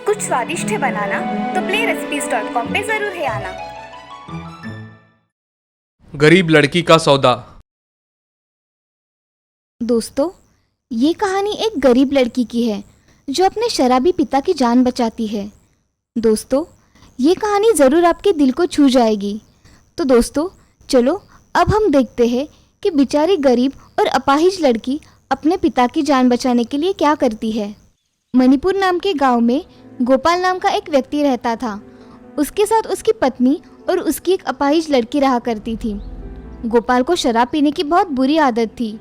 कुछ स्वादिष्ट है बनाना तो playrecipes.com पे जरूर है आना। गरीब लड़की का सौदा। दोस्तों, ये कहानी एक गरीब लड़की की है जो अपने शराबी पिता की जान बचाती है। दोस्तों, ये कहानी ज़रूर आपके दिल को छू जाएगी। तो दोस्तों, चलो अब हम देखते हैं कि बेचारी गरीब और अपाहिज लड़की अपने पिता की जान बचाने के लिए क्या करती है। मणिपुर नाम के गांव में गोपाल नाम का एक व्यक्ति रहता था। उसके साथ उसकी पत्नी और उसकी एक अपाहिज लड़की रहा करती थी। गोपाल को शराब पीने की बहुत बुरी आदत थी।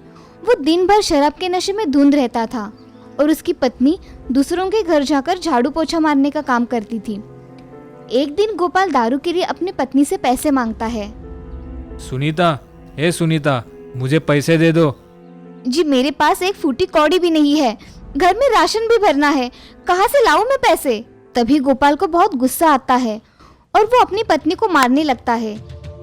वो दिन भर शराब के नशे में धुंध रहता था और उसकी पत्नी दूसरों के घर जाकर झाड़ू पोछा मारने का काम करती थी। एक दिन गोपाल दारू के लिए अपनी पत्नी से पैसे मांगता है। सुनीता, मुझे पैसे दे दो। जी, मेरे पास एक फूटी कौड़ी भी नहीं है, घर में राशन भी भरना है, कहाँ से लाऊं मैं पैसे? तभी गोपाल को बहुत गुस्सा आता है और वो अपनी पत्नी को मारने लगता है।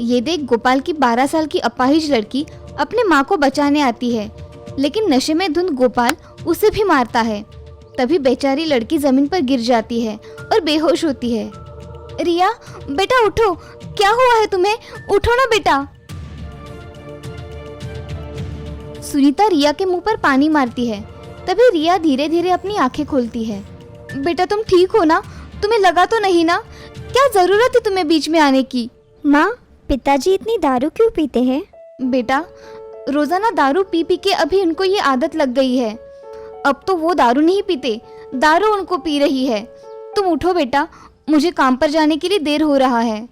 ये देख गोपाल की 12 साल की अपाहिज लड़की अपने माँ को बचाने आती है, लेकिन नशे में धुंध गोपाल उसे भी मारता है। तभी बेचारी लड़की जमीन पर गिर जाती है और बेहोश होती है। रिया, बेटा उठो, क्या हुआ है तुम्हें? उठो ना बेटा। सुनीता रिया के मुंह पर पानी मारती है। तभी रिया धीरे धीरे अपनी आंखें खोलती है। बेटा, तुम ठीक हो ना? तुम्हें लगा तो नहीं ना? क्या जरूरत है तुम्हें बीच में आने की? माँ, पिताजी इतनी दारू क्यों पीते हैं? बेटा, रोजाना दारू पी पी के अभी उनको ये आदत लग गई है। अब तो वो दारू नहीं पीते, दारू उनको पी रही है। तुम उठो बेटा, मुझे काम पर जाने के लिए देर हो रहा है।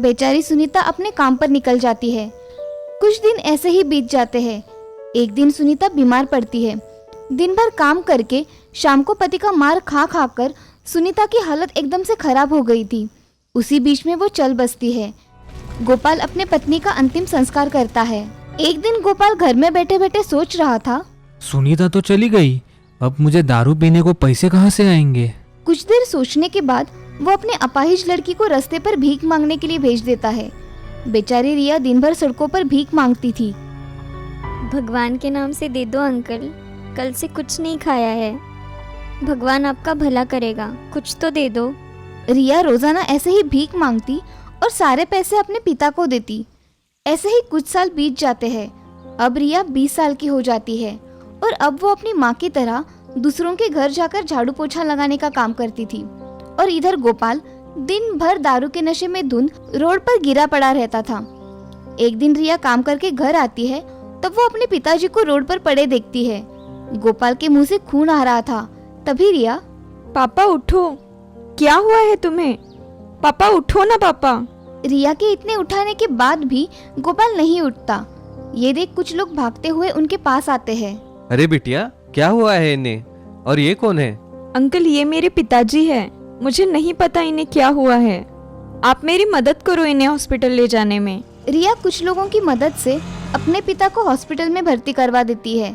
बेचारी सुनीता अपने काम पर निकल जाती है। कुछ दिन ऐसे ही बीत जाते हैं। एक दिन सुनीता बीमार पड़ती है। दिन भर काम करके शाम को पति का मार खा खा कर सुनीता की हालत एकदम से खराब हो गई थी। उसी बीच में वो चल बसती है। गोपाल अपने पत्नी का अंतिम संस्कार करता है। एक दिन गोपाल घर में बैठे बैठे सोच रहा था, सुनीता तो चली गई, अब मुझे दारू पीने को पैसे कहाँ से आएंगे? कुछ देर सोचने के बाद वो अपने अपाहिज लड़की को रास्ते पर भीख मांगने के लिए भेज देता है। बेचारी रिया दिन भर सड़कों पर भीख मांगती थी। भगवान के नाम से दे दो अंकल, कल से कुछ नहीं खाया है। भगवान आपका भला करेगा, कुछ तो दे दो। रिया रोजाना ऐसे ही भीख मांगती और सारे पैसे अपने पिता को देती। ऐसे ही कुछ साल बीत जाते हैं। अब रिया 20 साल की हो जाती है और अब वो अपनी माँ की तरह दूसरों के घर जाकर झाड़ू पोछा लगाने का काम करती थी। और इधर गोपाल दिन भर दारू के नशे में धुंध रोड पर गिरा पड़ा रहता था। एक दिन रिया काम करके घर आती है तब वो अपने पिताजी को रोड पर पड़े देखती है। गोपाल के मुंह से खून आ रहा था। तभी रिया, पापा उठो, क्या हुआ है तुम्हें? पापा उठो ना पापा। रिया के इतने उठाने के बाद भी गोपाल नहीं उठता। ये देख कुछ लोग भागते हुए उनके पास आते हैं। अरे बिटिया, क्या हुआ है इन्हें? और ये कौन है? अंकल, ये मेरे पिताजी हैं। मुझे नहीं पता इन्हें क्या हुआ है। आप मेरी मदद करो इन्हें हॉस्पिटल ले जाने में। रिया कुछ लोगों की मदद से अपने पिता को हॉस्पिटल में भर्ती करवा देती है।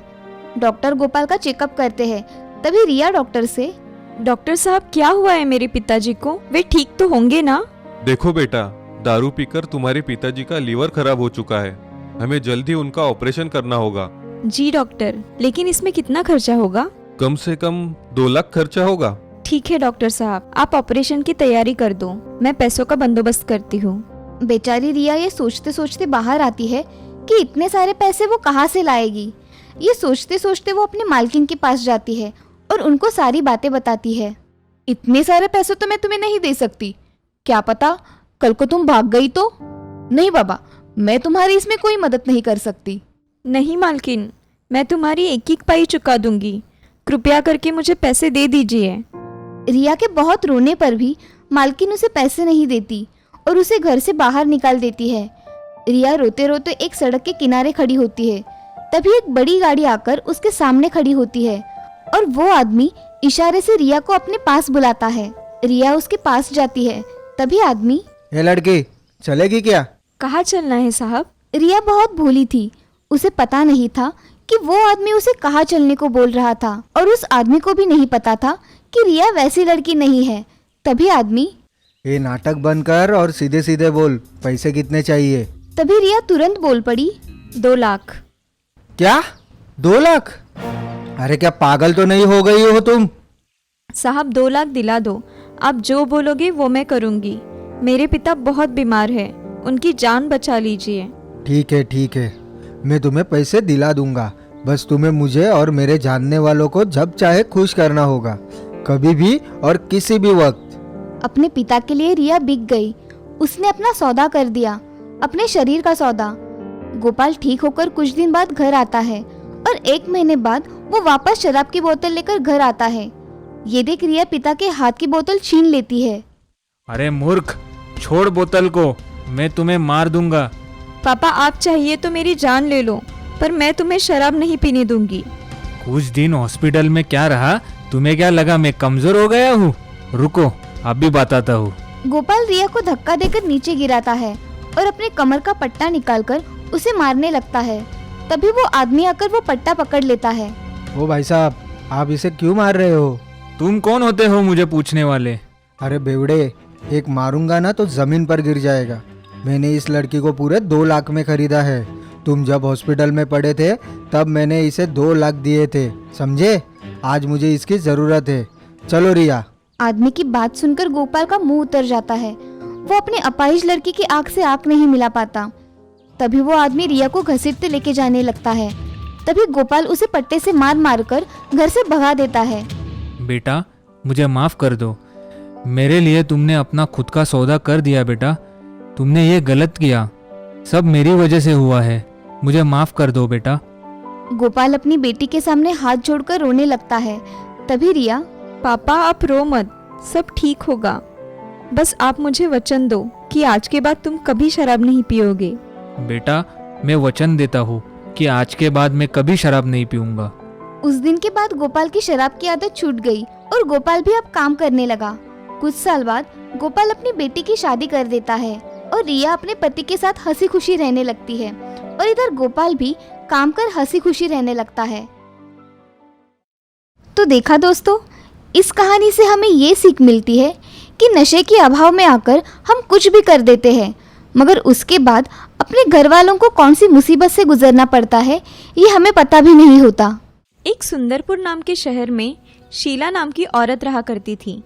डॉक्टर गोपाल का चेकअप करते हैं। तभी रिया डॉक्टर से, डॉक्टर साहब, क्या हुआ है मेरे पिताजी को? वे ठीक तो होंगे ना? देखो बेटा, दारू पीकर तुम्हारे पिताजी का लीवर खराब हो चुका है। हमें जल्दी उनका ऑपरेशन करना होगा। जी डॉक्टर, लेकिन इसमें कितना खर्चा होगा? कम से कम 2 लाख खर्चा होगा। ठीक है डॉक्टर साहब, आप ऑपरेशन की तैयारी कर दो, मैं पैसों का बंदोबस्त करती हूँ। बेचारी रिया ये सोचते सोचते बाहर आती है कि इतने सारे पैसे वो कहाँ से लाएगी। ये सोचते सोचते वो अपने मालकिन के पास जाती है और उनको सारी बातें बताती है। इतने सारे पैसे तो मैं तुम्हें नहीं दे सकती, क्या पता कल को तुम भाग गई तो? नहीं बाबा, मैं तुम्हारी इसमें कोई मदद नहीं कर सकती। नहीं मालकिन, मैं तुम्हारी एक एक पाई चुका दूंगी, कृपया करके मुझे पैसे दे दीजिए। रिया के बहुत रोने पर भी मालकिन उसे पैसे नहीं देती और उसे घर से बाहर निकाल देती है। रिया रोते रोते एक सड़क के किनारे खड़ी होती है। तभी एक बड़ी गाड़ी आकर उसके सामने खड़ी होती है और वो आदमी इशारे से रिया को अपने पास बुलाता है। रिया उसके पास जाती है। तभी आदमी, ये लड़की चलेगी क्या? कहाँ चलना है साहब? रिया बहुत भोली थी। उसे पता नहीं था कि वो आदमी उसे कहाँ चलने को बोल रहा था और उस आदमी को भी नहीं पता था कि रिया वैसी लड़की नहीं है। तभी आदमी, ये नाटक बंद कर और सीधे सीधे बोल, पैसे कितने चाहिए? तभी रिया तुरंत बोल पड़ी, 2 लाख। क्या? 2 लाख? अरे क्या पागल तो नहीं हो गई हो तुम? साहब 2 लाख दिला दो। आप जो बोलोगे वो मैं करूँगी। मेरे पिता बहुत बीमार है, उनकी जान बचा लीजिए। ठीक है, मैं तुम्हें पैसे दिला दूंगा। बस तुम्हें मुझे और मेरे जानने वालों को जब चाहे खुश करना होगा, कभी भी और किसी भी वक्त। अपने पिता के लिए रिया बिक गई। उसने अपना सौदा कर दिया, अपने शरीर का सौदा। गोपाल ठीक होकर कुछ दिन बाद घर आता है और 1 महीने बाद वो वापस शराब की बोतल लेकर घर आता है। ये देख रिया पिता के हाथ की बोतल छीन लेती है। अरे मूर्ख, छोड़ बोतल को, मैं तुम्हें मार दूंगा। पापा आप चाहिए तो मेरी जान ले लो, पर मैं तुम्हें शराब नहीं पीने दूंगी। कुछ दिन हॉस्पिटल में क्या रहा, तुम्हें क्या लगा मैं कमजोर हो गया हूँ? रुको, अभी बताता हूँ। गोपाल रिया को धक्का देकर नीचे गिराता है और अपने कमर का पट्टा निकालकर उसे मारने लगता है। तभी वो आदमी आकर वो पट्टा पकड़ लेता है। ओ भाई साहब, आप इसे क्यों मार रहे हो? तुम कौन होते हो मुझे पूछने वाले? अरे बेवड़े, एक मारूंगा ना तो जमीन पर गिर जाएगा। मैंने इस लड़की को पूरे 2 लाख में खरीदा है। तुम जब हॉस्पिटल में पड़े थे तब मैंने इसे 2 लाख दिए थे, समझे? आज मुझे इसकी जरूरत है। चलो रिया। आदमी की बात सुनकर गोपाल का मुंह उतर जाता है। वो अपने अपाहिज लड़की की आंख से आंख नहीं मिला पाता। तभी वो आदमी रिया को घसीटते लेके जाने लगता है। तभी गोपाल उसे पट्टे से मार मार कर घर से भगा देता है। बेटा, मुझे माफ कर दो। मेरे लिए तुमने अपना खुद का सौदा कर दिया बेटा। तुमने ये गलत किया, सब मेरी वजह से हुआ है। मुझे माफ कर दो बेटा। गोपाल अपनी बेटी के सामने हाथ जोड़कर रोने लगता है। तभी रिया, पापा आप रो मत, सब ठीक होगा। बस आप मुझे वचन दो कि आज के बाद तुम कभी शराब नहीं पियोगे। बेटा, मैं वचन देता हूँ कि आज के बाद मैं कभी शराब नहीं पीऊंगा। उस दिन के बाद गोपाल की शराब की आदत छूट गई और गोपाल भी अब काम करने लगा। कुछ साल बाद गोपाल अपनी बेटी की शादी कर देता है और रिया अपने पति के साथ हंसी खुशी रहने लगती है और इधर गोपाल भी काम कर हंसी खुशी रहने लगता है। तो देखा दोस्तों, इस कहानी से हमें ये सीख मिलती है कि नशे के अभाव में आकर हम कुछ भी कर देते हैं, मगर उसके बाद अपने घर वालों को कौन सी मुसीबत से गुजरना पड़ता है ये हमें पता भी नहीं होता। एक सुंदरपुर नाम के शहर में शीला नाम की औरत रहा करती थी।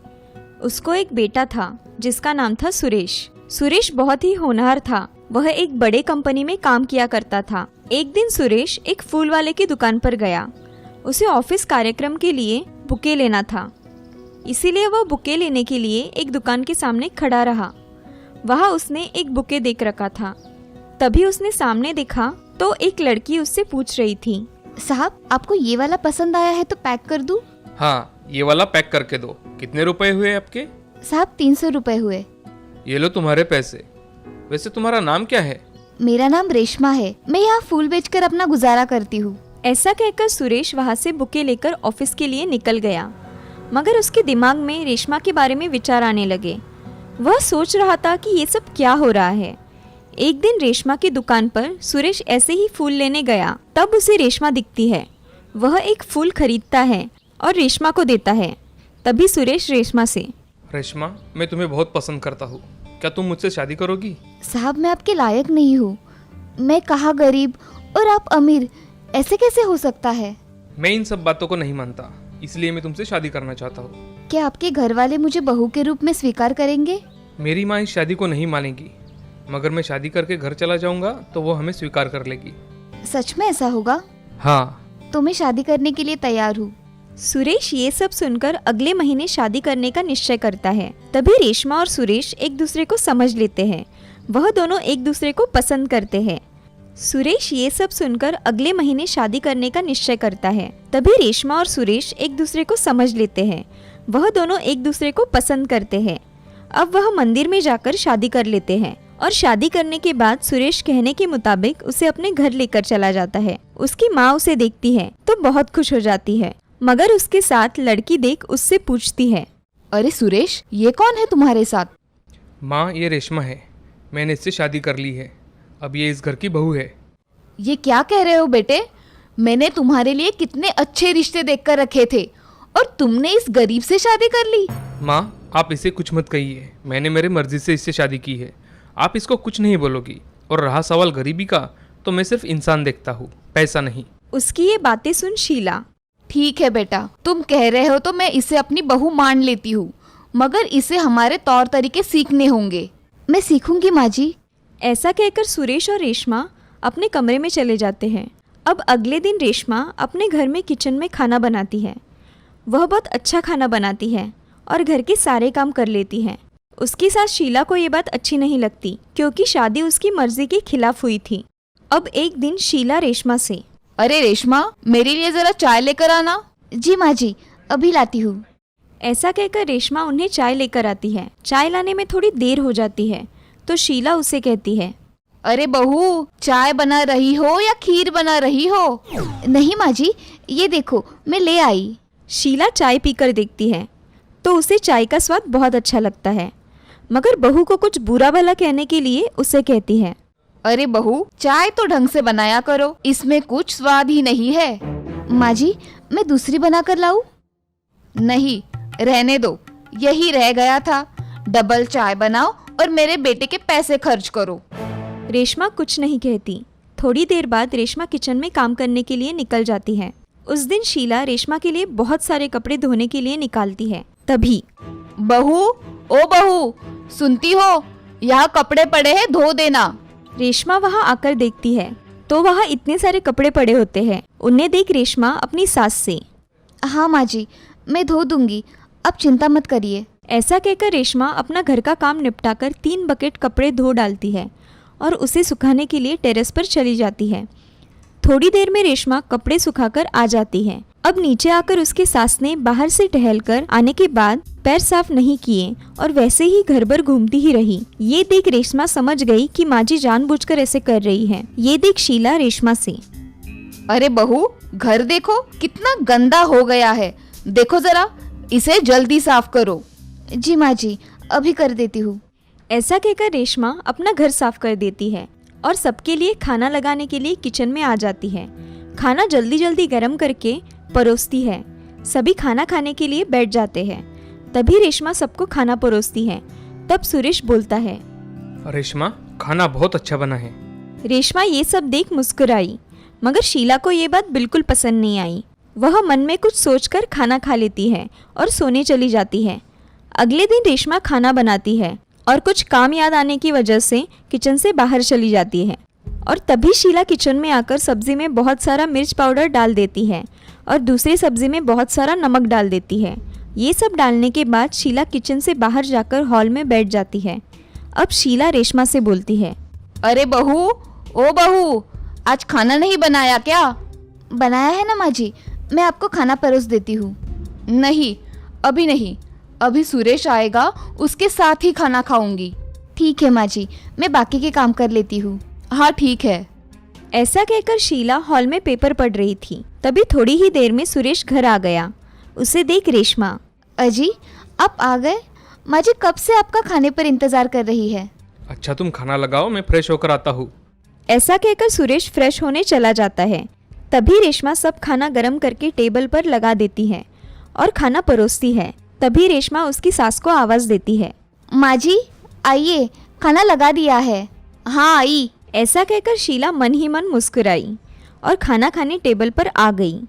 उसको एक बेटा था जिसका नाम था सुरेश। सुरेश बहुत ही होनहार था। वह एक बड़े कंपनी में काम किया करता था। एक दिन सुरेश एक फूल वाले की दुकान पर गया। उसे ऑफिस कार्यक्रम के लिए बुके लेना था, इसीलिए वह बुके लेने के लिए एक दुकान के सामने खड़ा रहा। वहाँ उसने एक बुके देख रखा था। तभी उसने सामने देखा तो एक लड़की उससे पूछ रही थी, साहब आपको ये वाला पसंद आया है तो पैक कर दूं? हाँ, ये वाला पैक करके दो। कितने रुपए हुए आपके? साहब 300 रुपए हुए। ये लो तुम्हारे पैसे। वैसे तुम्हारा नाम क्या है? मेरा नाम रेशमा है। मैं यहाँ फूल बेचकर अपना गुजारा करती हूँ। ऐसा कहकर सुरेश वहाँ से बुके लेकर ऑफिस के लिए निकल गया। मगर उसके दिमाग में रेशमा के बारे में विचार आने लगे। वह सोच रहा था कि ये सब क्या हो रहा है। एक दिन रेशमा की दुकान पर सुरेश ऐसे ही फूल लेने गया। तब उसे रेशमा दिखती है। वह एक फूल खरीदता है और रेशमा को देता है। तभी सुरेश रेशमा से, रेशमा, मैं तुम्हें बहुत पसंद करता हूँ। क्या तुम मुझसे शादी करोगी? साहब मैं आपके लायक नहीं हूँ। मैं कहाँ गरीब और आप अमीर, ऐसे कैसे हो सकता है? मैं इन सब बातों को नहीं मानता, इसलिए मैं तुमसे शादी करना चाहता हूँ। क्या आपके घर वाले मुझे बहू के रूप में स्वीकार करेंगे? मेरी माँ इस शादी को नहीं मानेगी, मगर मैं शादी करके घर चला जाऊंगा तो वो हमें स्वीकार कर लेगी। सच में ऐसा होगा? हाँ। तो मैं शादी करने के लिए तैयार हूँ। सुरेश ये सब सुनकर अगले महीने शादी करने का निश्चय करता है। तभी रेशमा और सुरेश एक दूसरे को समझ लेते हैं। वह दोनों एक दूसरे को पसंद करते हैं। सुरेश ये सब सुनकर अगले महीने शादी करने का निश्चय करता है। तभी रेशमा और सुरेश एक दूसरे को समझ लेते हैं। वह दोनों एक दूसरे को पसंद करते हैं। अब वह मंदिर में जाकर शादी कर लेते हैं और शादी करने के बाद सुरेश कहने के मुताबिक उसे अपने घर लेकर चला जाता है। उसकी माँ उसे देखती है तो बहुत खुश हो जाती है, मगर उसके साथ लड़की देख उससे पूछती है, अरे सुरेश, ये कौन है तुम्हारे साथ? माँ, ये रेशमा है। मैंने इससे शादी कर ली है। अब ये इस घर की बहू है। ये क्या कह रहे हो बेटे? मैंने तुम्हारे लिए कितने अच्छे रिश्ते देखकर रखे थे और तुमने इस गरीब से शादी कर ली। माँ, आप इसे कुछ मत कहिए। मैंने मेरे मर्जी से इससे शादी की है। आप इसको कुछ नहीं बोलोगी। और रहा सवाल गरीबी का, तो मैं सिर्फ इंसान देखता हूँ, पैसा नहीं। उसकी ये बातें सुन शीला, ठीक है बेटा, तुम कह रहे हो तो मैं इसे अपनी बहू मान लेती हूँ, मगर इसे हमारे तौर तरीके सीखने होंगे। मैं सीखूंगी माँ जी। ऐसा कहकर सुरेश और रेशमा अपने कमरे में चले जाते हैं। अब अगले दिन रेशमा अपने घर में किचन में खाना बनाती है। वह बहुत अच्छा खाना बनाती है और घर के सारे काम कर लेती है। उसकी सास शीला को ये बात अच्छी नहीं लगती क्योंकि शादी उसकी मर्जी के खिलाफ हुई थी। अब एक दिन शीला रेशमा से, अरे रेशमा, मेरे लिए जरा चाय लेकर आना। जी माँ जी, अभी लाती हूँ। ऐसा कहकर रेशमा उन्हें चाय लेकर आती है। चाय लाने में थोड़ी देर हो जाती है तो शीला उसे कहती है, अरे बहू, चाय बना रही हो या खीर बना रही हो? नहीं माँ जी, ये देखो मैं ले आई। शीला चाय पीकर देखती है तो उसे चाय का स्वाद बहुत अच्छा लगता है, मगर बहू को कुछ बुरा भला कहने के लिए उसे कहती है, अरे बहू, चाय तो ढंग से बनाया करो, इसमें कुछ स्वाद ही नहीं है। माँ जी, मैं दूसरी बना कर लाऊं? नहीं, रहने दो, यही रह गया था। डबल चाय बनाओ और मेरे बेटे के पैसे खर्च करो। रेशमा कुछ नहीं कहती। थोड़ी देर बाद रेशमा किचन में काम करने के लिए निकल जाती है। उस दिन शीला रेशमा के लिए बहुत सारे कपड़े धोने के लिए निकालती है। तभी, बहू, ओ बहू, सुनती हो? यहाँ कपड़े पड़े हैं, धो देना। रेशमा वहाँ आकर देखती है तो वहाँ इतने सारे कपड़े पड़े होते हैं। उन्हें देख रेशमा अपनी सास से, हाँ माँ जी, मैं धो दूंगी, अब चिंता मत करिए। ऐसा कहकर रेशमा अपना घर का काम निपटाकर 3 बकेट कपड़े धो डालती है और उसे सुखाने के लिए टेरेस पर चली जाती है। थोड़ी देर में रेशमा कपड़े सुखाकर आ जाती है। अब नीचे आकर उसके सास ने बाहर से टहलकर आने के बाद पैर साफ नहीं किए और वैसे ही घर भर घूमती ही रही। ये देख रेशमा समझ गई कि माँ जी जानबूझकर ऐसे कर रही है। ये देख शीला रेशमा से, अरे बहू, घर देखो कितना गंदा हो गया है, देखो जरा, इसे जल्दी साफ करो। जी माँ जी, अभी कर देती हूँ। ऐसा कहकर रेशमा अपना घर साफ कर देती है और सबके लिए खाना लगाने के लिए किचन में आ जाती है। खाना जल्दी जल्दी गर्म करके परोसती है। सभी खाना खाने के लिए बैठ जाते हैं। तभी रेशमा सबको खाना परोसती है। तब सुरेश बोलता है, रेशमा, खाना बहुत अच्छा बना है। रेशमा ये सब देख मुस्कुराई, मगर शीला को ये बात बिल्कुल पसंद नहीं आई। वह मन में कुछ सोचकर खाना खा लेती है और सोने चली जाती है। अगले दिन रेशमा खाना बनाती है और कुछ काम याद आने की वजह से किचन से बाहर चली जाती है। और तभी शीला किचन में आकर सब्जी में बहुत सारा मिर्च पाउडर डाल देती है और दूसरी सब्जी में बहुत सारा नमक डाल देती है। ये सब डालने के बाद शीला किचन से बाहर जाकर हॉल में बैठ जाती है। अब शीला रेशमा से बोलती है, अरे बहू, ओ बहू, आज खाना नहीं बनाया क्या? बनाया है ना माँ जी, मैं आपको खाना परोस देती हूँ। नहीं, अभी नहीं, अभी सुरेश आएगा, उसके साथ ही खाना खाऊंगी। ठीक है माँ जी, मैं बाकी के काम कर लेती हूँ। हाँ ठीक है। ऐसा कहकर शीला हॉल में पेपर पढ़ रही थी। तभी थोड़ी ही देर में सुरेश घर आ गया। उसे देख रेशमा, अजी, आप आ गए? माँ जी कब से आपका खाने पर इंतजार कर रही है। अच्छा, तुम खाना लगाओ, मैं फ्रेश होकर आता हूँ। ऐसा कहकर सुरेश फ्रेश होने चला जाता है। तभी रेशमा सब खाना गर्म करके टेबल पर लगा देती है और खाना परोसती है। तभी रेशमा उसकी सास को आवाज़ देती है, माँ जी आइए, खाना लगा दिया है। हाँ आई। ऐसा कहकर शीला मन ही मन मुस्कुराई और खाना खाने टेबल पर आ गई।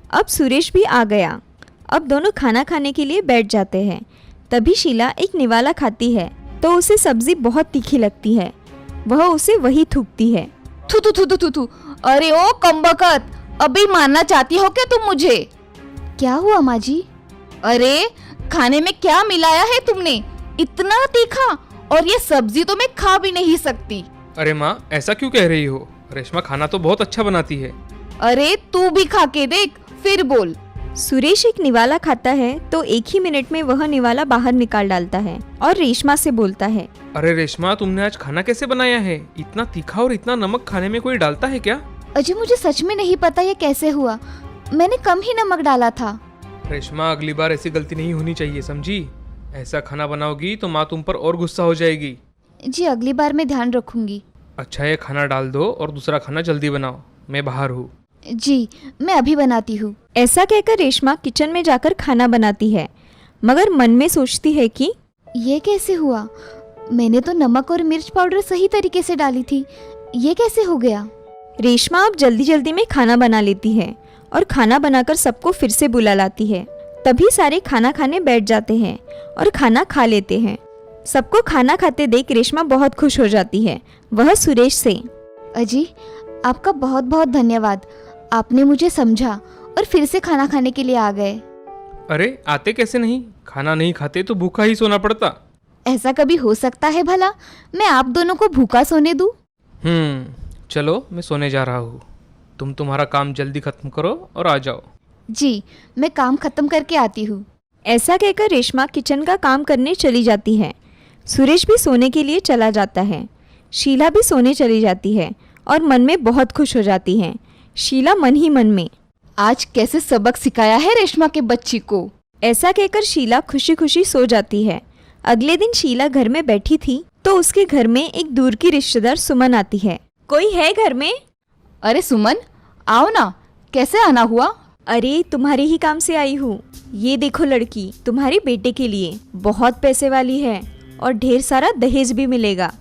अब सुरेश भी आ गया। अब दोनों खाना खाने के लिए बैठ जाते हैं। तभी शीला एक निवाला खाती है तो उसे सब्जी बहुत तीखी लगती है। वह उसे वही थूकती है। थू थू थू थू थू। अरे ओ कमबख्त, अभी मारना चाहती हो क्या तुम मुझे? क्या हुआ माँ जी? अरे खाने में क्या मिलाया है तुमने? इतना तीखा, और ये सब्जी तो मैं खा भी नहीं सकती। अरे माँ, ऐसा क्यों कह रही हो? रेशमा खाना तो बहुत अच्छा बनाती है। अरे तू भी खा के देख, फिर बोल। सुरेश एक निवाला खाता है तो एक ही मिनट में वह निवाला बाहर निकाल डालता है और रेशमा से बोलता है, अरे रेशमा, तुमने आज खाना कैसे बनाया है? इतना तीखा और इतना नमक खाने में कोई डालता है क्या? अजय, मुझे सच में नहीं पता ये कैसे हुआ, मैंने कम ही नमक डाला था। रेशमा, अगली बार ऐसी गलती नहीं होनी चाहिए, समझी? ऐसा खाना बनाओगी तो माँ तुम पर और गुस्सा हो जाएगी। जी अगली बार मैं ध्यान रखूंगी। अच्छा, ये खाना डाल दो और दूसरा खाना जल्दी बनाओ, मैं बाहर हूँ। जी मैं अभी बनाती हूँ। ऐसा कहकर रेशमा किचन में जाकर खाना बनाती है, मगर मन में सोचती है कि ये कैसे हुआ? मैंने तो नमक और मिर्च पाउडर सही तरीके से डाली थी, ये कैसे हो गया? रेशमा अब जल्दी जल्दी में खाना बना लेती है और खाना बनाकर सबको फिर से बुला लाती है। तभी सारे खाना खाने बैठ जाते हैं और खाना खा लेते हैं। सबको खाना खाते देख रेशमा बहुत खुश हो जाती है। वह सुरेश से, अजी आपका बहुत बहुत धन्यवाद, आपने मुझे समझा और फिर से खाना खाने के लिए आ गए। अरे आते कैसे नहीं, खाना नहीं खाते तो भूखा ही सोना पड़ता। ऐसा कभी हो सकता है भला, मैं आप दोनों को भूखा सोने दूं? चलो मैं सोने जा रहा हूँ, तुम तुम्हारा काम जल्दी खत्म करो और आ जाओ। जी मैं काम खत्म करके आती हूँ। ऐसा कहकर रेशमा किचन का काम करने चली जाती है। सुरेश भी सोने के लिए चला जाता है। शीला भी सोने चली जाती है और मन में बहुत खुश हो जाती है। शीला मन ही मन में, आज कैसे सबक सिखाया है रेशमा के बच्ची को। ऐसा कहकर शीला खुशी खुशी सो जाती है। अगले दिन शीला घर में बैठी थी तो उसके घर में एक दूर की रिश्तेदार सुमन आती है। कोई है घर में? अरे सुमन आओ ना, कैसे आना हुआ? अरे तुम्हारे ही काम से आई हूँ। ये देखो लड़की, तुम्हारे बेटे के लिए बहुत पैसे वाली है और ढेर सारा दहेज भी मिलेगा।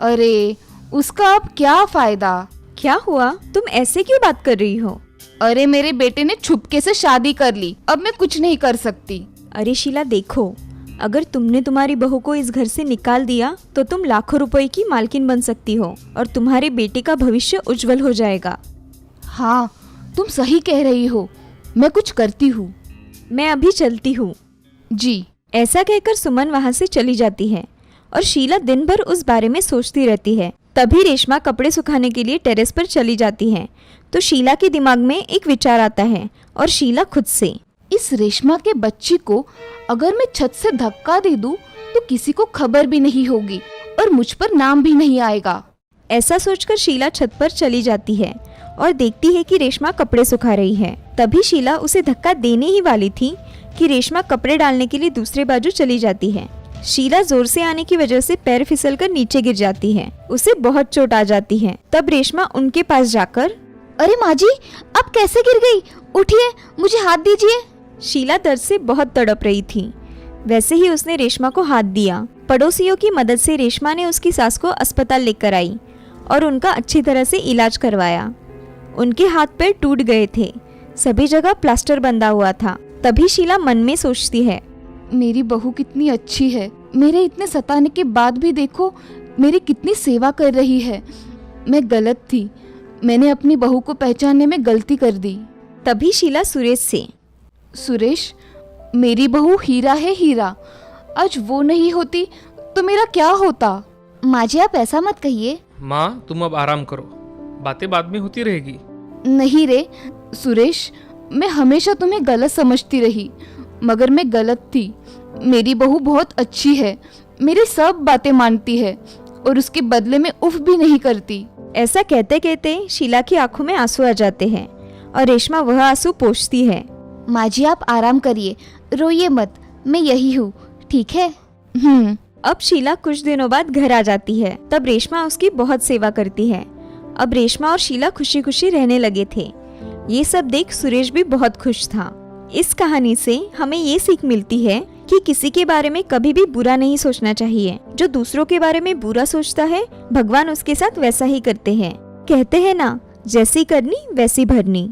अरे उसका अब क्या फायदा? क्या हुआ, तुम ऐसे क्यों बात कर रही हो? अरे मेरे बेटे ने छुपके से शादी कर ली, अब मैं कुछ नहीं कर सकती। अरे शीला देखो, अगर तुमने तुम्हारी बहू को इस घर से निकाल दिया तो तुम लाखों रुपए की मालकिन बन सकती हो और तुम्हारे बेटे का भविष्य उज्जवल हो जाएगा। हाँ तुम सही कह रही हो, मैं कुछ करती हूँ। मैं अभी चलती हूँ। जी। ऐसा कहकर सुमन वहाँ से चली जाती है और शीला दिन भर उस बारे में सोचती रहती है। तभी रेशमा कपड़े सुखाने के लिए टेरेस पर चली जाती है तो शीला के दिमाग में एक विचार आता है और शीला खुद से, इस रेशमा के बच्ची को अगर मैं छत से धक्का दे दूं तो किसी को खबर भी नहीं होगी और मुझ पर नाम भी नहीं आएगा। ऐसा सोचकर शीला छत पर चली जाती है और देखती है कि रेशमा कपड़े सुखा रही है। तभी शीला उसे धक्का देने ही वाली थी कि रेशमा कपड़े डालने के लिए दूसरे बाजू चली जाती है। शीला जोर से आने की वजह से पैर फिसलकर नीचे गिर जाती है। उसे बहुत चोट आ जाती है। तब रेशमा उनके पास जाकर, अरे माँ जी आप कैसे गिर गई? उठिए, मुझे हाथ दीजिए। शीला दर्द से बहुत तड़प रही थी। वैसे ही उसने रेशमा को हाथ दिया। पड़ोसियों की मदद से रेशमा ने उसकी सास को अस्पताल लेकर आई और उनका अच्छी तरह से इलाज करवाया। उनके हाथ पैर टूट गए थे, सभी जगह प्लास्टर बंधा हुआ था। तभी शीला मन में सोचती है, मेरी बहू कितनी अच्छी है, मेरे इतने सताने के बाद भी देखो मेरी कितनी सेवा कर रही है। मैं गलत थी, मैंने अपनी बहू को पहचानने में गलती कर दी। तभी शीला सुरेश से, सुरेश मेरी बहू हीरा है हीरा, आज वो नहीं होती तो मेरा क्या होता? माँ जी आप ऐसा मत कहिए। माँ तुम अब आराम करो, बातें बाद में होती रहेगी। नहीं रे सुरेश, मैं हमेशा तुम्हें गलत समझती रही, मगर मैं गलत थी। मेरी बहू बहुत अच्छी है, मेरी सब बातें मानती है और उसके बदले में उफ भी नहीं करती। ऐसा कहते कहते शीला की आंखों में आंसू आ जाते हैं और रेशमा वह आंसू पोंछती है। माँ जी आप आराम करिए, रोइए मत, मैं यही हूँ, ठीक है? अब शीला कुछ दिनों बाद घर आ जाती है। तब रेशमा उसकी बहुत सेवा करती है। अब रेशमा और शीला खुशी खुशी रहने लगे थे। ये सब देख सुरेश भी बहुत खुश था। इस कहानी से हमें ये सीख मिलती है कि किसी के बारे में कभी भी बुरा नहीं सोचना चाहिए। जो दूसरों के बारे में बुरा सोचता है, भगवान उसके साथ वैसा ही करते हैं। कहते हैं ना, जैसी करनी वैसी भरनी।